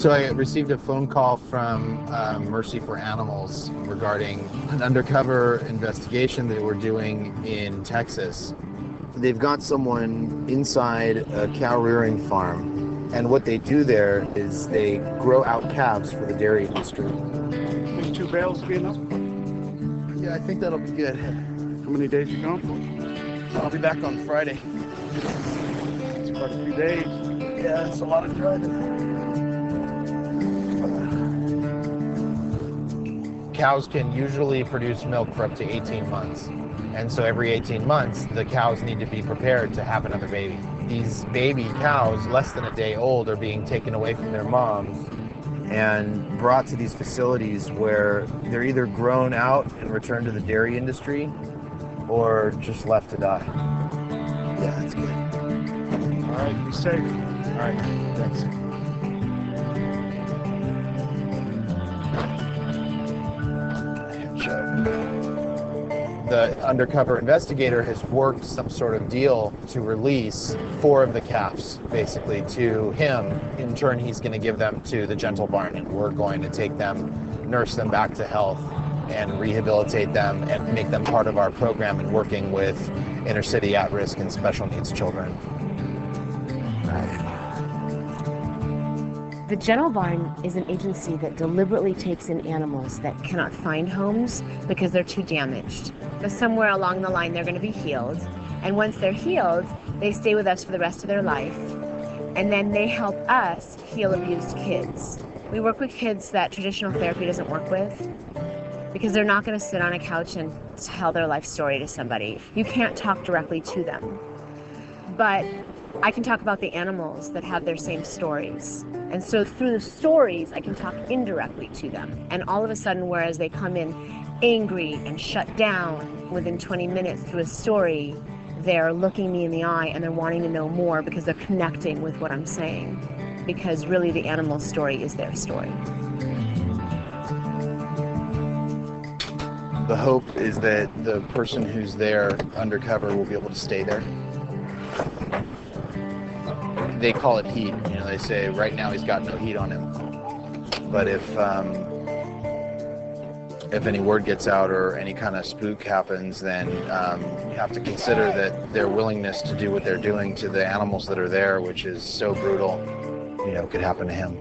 So I received a phone call from Mercy for Animals regarding an undercover investigation they were doing in Texas. They've got someone inside a cow rearing farm, and what they do there is they grow out calves for the dairy industry. These 2 bales be enough? Yeah, I think that'll be good. How many days you gone for? I'll be back on Friday. It's quite a few days. Yeah, it's a lot of driving. Cows can usually produce milk for up to 18 months. And so every 18 months, the cows need to be prepared to have another baby. These baby cows, less than a day old, are being taken away from their moms and brought to these facilities where they're either grown out and returned to the dairy industry or just left to die. Yeah, that's good. All right, be safe. All right, thanks. The undercover investigator has worked some sort of deal to release 4 of the calves, basically, to him. In turn, he's going to give them to the Gentle Barn, and we're going to take them, nurse them back to health, and rehabilitate them and make them part of our program in working with inner city at-risk and special needs children. The Gentle Barn is an agency that deliberately takes in animals that cannot find homes because they're too damaged. But somewhere along the line, they're going to be healed. And once they're healed, they stay with us for the rest of their life. And then they help us heal abused kids. We work with kids that traditional therapy doesn't work with because they're not going to sit on a couch and tell their life story to somebody. You can't talk directly to them. But I can talk about the animals that have their same stories. And so through the stories, I can talk indirectly to them. And all of a sudden, whereas they come in angry and shut down within 20 minutes through a story, they're looking me in the eye and they're wanting to know more because they're connecting with what I'm saying. Because really the animal's story is their story. The hope is that the person who's there undercover will be able to stay there. They call it heat. You know, they say right now he's got no heat on him. But if any word gets out or any kind of spook happens, then you have to consider that their willingness to do what they're doing to the animals that are there, which is so brutal, you know, could happen to him.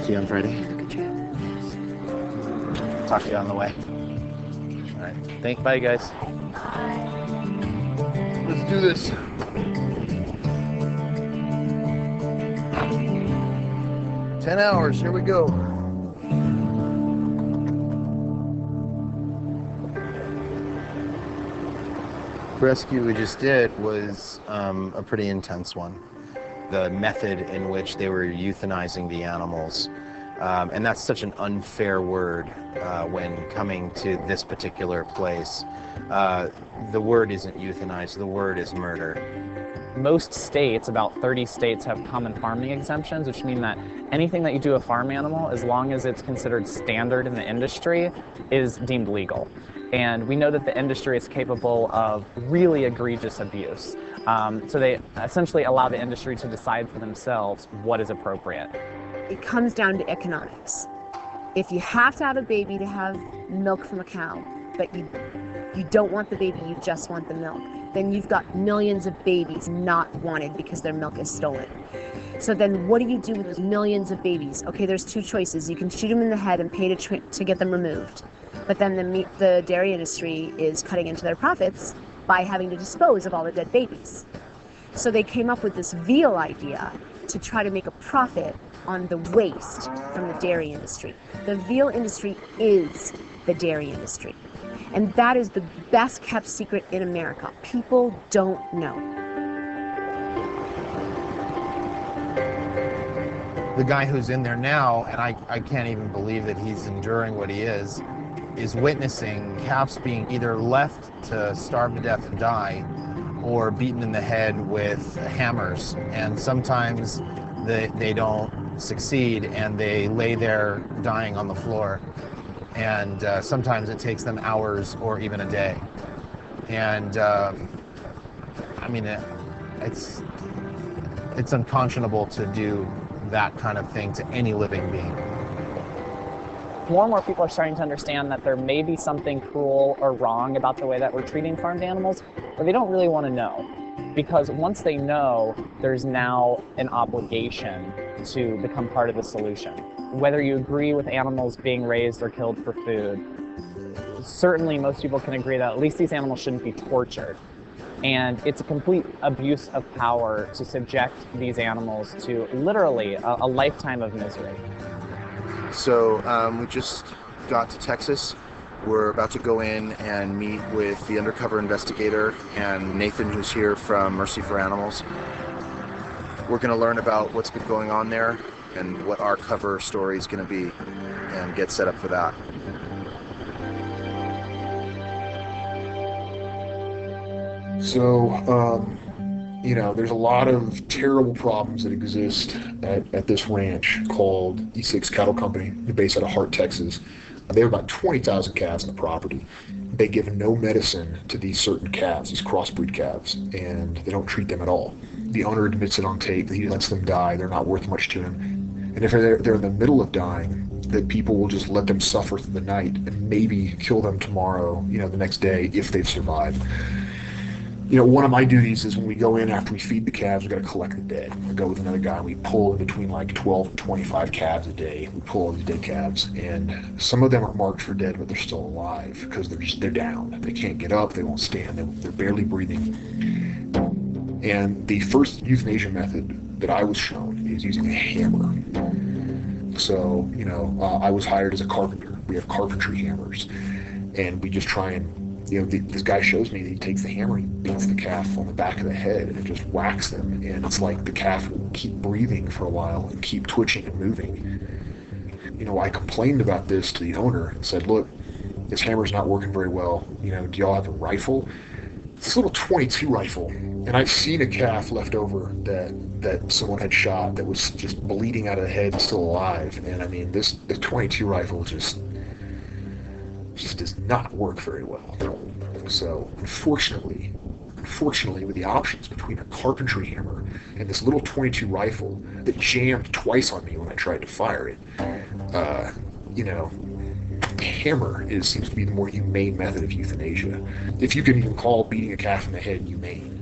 See you on Friday. Talk to you on the way. All right. Bye, guys. Let's do this. "10 hours, here we go." The rescue we just did was a pretty intense one. The method in which they were euthanizing the animals. And that's such an unfair word when coming to this particular place. The word isn't euthanize, the word is murder. Most states, about 30 states, have common farming exemptions, which mean that anything that you do a farm animal, as long as it's considered standard in the industry, is deemed legal. And we know that the industry is capable of really egregious abuse. So they essentially allow the industry to decide for themselves what is appropriate. It comes down to economics. If you have to have a baby to have milk from a cow, but you don't want the baby, you just want the milk, then you've got millions of babies not wanted because their milk is stolen. So then what do you do with those millions of babies? Okay, there's 2 choices. You can shoot them in the head and pay to get them removed. But then the dairy industry is cutting into their profits by having to dispose of all the dead babies. So they came up with this veal idea to try to make a profit on the waste from the dairy industry. The veal industry is the dairy industry. And that is the best kept secret in America. People don't know. The guy who's in there now, and I can't even believe that he's enduring what he is witnessing calves being either left to starve to death and die or beaten in the head with hammers. And sometimes they don't succeed and they lay there dying on the floor. And sometimes it takes them hours or even a day. And I mean, It's unconscionable to do that kind of thing to any living being. More and more people are starting to understand that there may be something cruel or wrong about the way that we're treating farmed animals, but they don't really want to know. Because once they know, there's now an obligation to become part of the solution. Whether you agree with animals being raised or killed for food, certainly most people can agree that at least these animals shouldn't be tortured. And it's a complete abuse of power to subject these animals to literally a lifetime of misery. So we just got to Texas. We're about to go in and meet with the undercover investigator and Nathan, who's here from Mercy for Animals. We're going to learn about what's been going on there and what our cover story is going to be and get set up for that. So, you know, there's a lot of terrible problems that exist at this ranch called E6 Cattle Company. They're based out of Hart, Texas. They have about 20,000 calves on the property. They give no medicine to these certain calves, these crossbreed calves, and they don't treat them at all. The owner admits it on tape that he lets them die. They're not worth much to him. And if they're in the middle of dying, that people will just let them suffer through the night and maybe kill them tomorrow, you know, the next day if they've survived. You know, one of my duties is when we go in after we feed the calves, we got to collect the dead. We go with another guy and we pull in between like 12 and 25 calves a day. We pull all these dead calves, and some of them are marked for dead, but they're still alive because they're down. They can't get up. They won't stand. They're barely breathing. And the first euthanasia method that I was shown is using a hammer. So, you know, I was hired as a carpenter. We have carpentry hammers, and we just try and, you know, this guy shows me that he takes the hammer, he beats the calf on the back of the head, and it just whacks them. And it's like the calf will keep breathing for a while and keep twitching and moving. You know, I complained about this to the owner and said, look, this hammer's not working very well. You know, do y'all have a rifle? It's this little .22 rifle. And I've seen a calf left over that someone had shot that was just bleeding out of the head and still alive. And I mean, the .22 rifle just does not work very well. So unfortunately, with the options between a carpentry hammer and this little .22 rifle that jammed twice on me when I tried to fire it, you know, hammer seems to be the more humane method of euthanasia. If you can even call beating a calf in the head humane.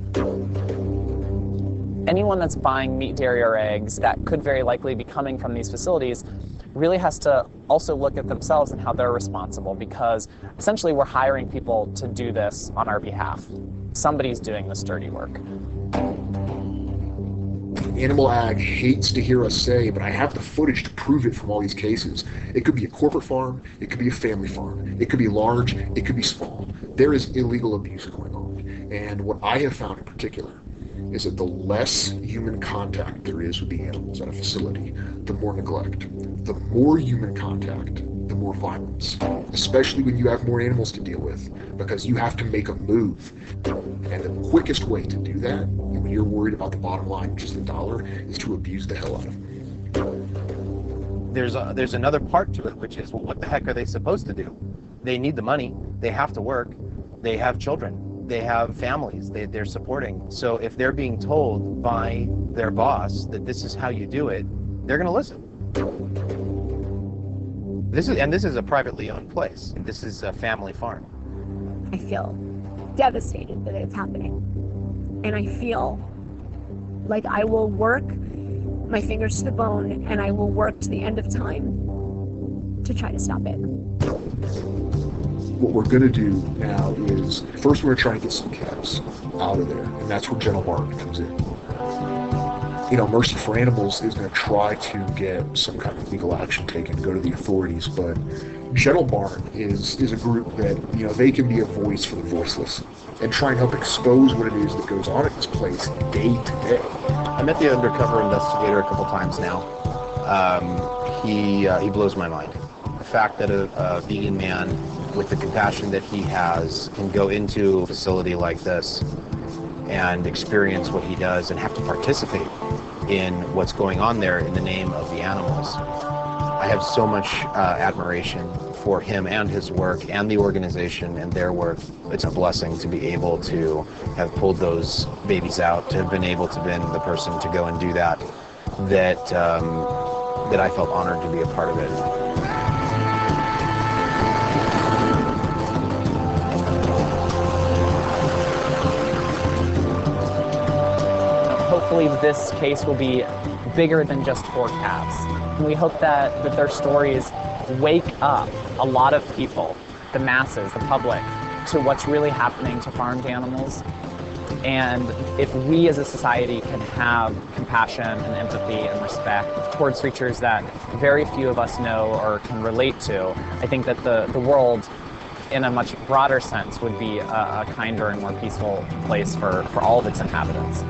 Anyone that's buying meat, dairy, or eggs that could very likely be coming from these facilities really has to also look at themselves and how they're responsible, because essentially we're hiring people to do this on our behalf. Somebody's doing this dirty work. Animal Ag hates to hear us say, but I have the footage to prove it from all these cases. It could be a corporate farm, it could be a family farm, it could be large, it could be small. There is illegal abuse going on. And what I have found in particular is that the less human contact there is with the animals at a facility, the more neglect. The more human contact, the more violence, especially when you have more animals to deal with, because you have to make a move. And the quickest way to do that, when you're worried about the bottom line, which is the dollar, is to abuse the hell out of them. There's another part to it, which is, well, what the heck are they supposed to do? They need the money. They have to work. They have children. They have families they're supporting. So if they're being told by their boss that this is how you do it, they're going to listen. This is a privately owned place. This is a family farm. I feel devastated that it's happening. And I feel like I will work my fingers to the bone, and I will work to the end of time to try to stop it. What we're going to do now is, first we're going to try and get some calves out of there, and that's where Gentle Bark comes in. You know, Mercy for Animals is going to try to get some kind of legal action taken, go to the authorities, but Gentle Bark is a group that, you know, they can be a voice for the voiceless and try and help expose what it is that goes on at this place day to day. I met the undercover investigator a couple times now. He blows my mind. The fact that a vegan man with the compassion that he has can go into a facility like this and experience what he does and have to participate in what's going on there in the name of the animals. I have so much admiration for him and his work and the organization and their work. It's a blessing to be able to have pulled those babies out, to have been able to been the person to go and do that, that I felt honored to be a part of it. Hopefully this case will be bigger than just 4 calves. We hope that their stories wake up a lot of people, the masses, the public, to what's really happening to farmed animals. And if we as a society can have compassion and empathy and respect towards creatures that very few of us know or can relate to, I think that the world, in a much broader sense, would be a kinder and more peaceful place for all of its inhabitants.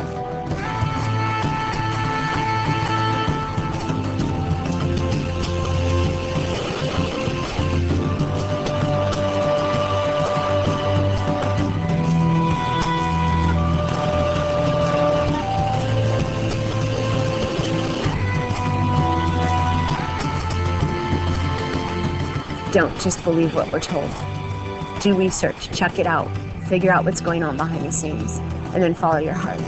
Don't just believe what we're told. Do research, check it out, figure out what's going on behind the scenes, and then follow your heart.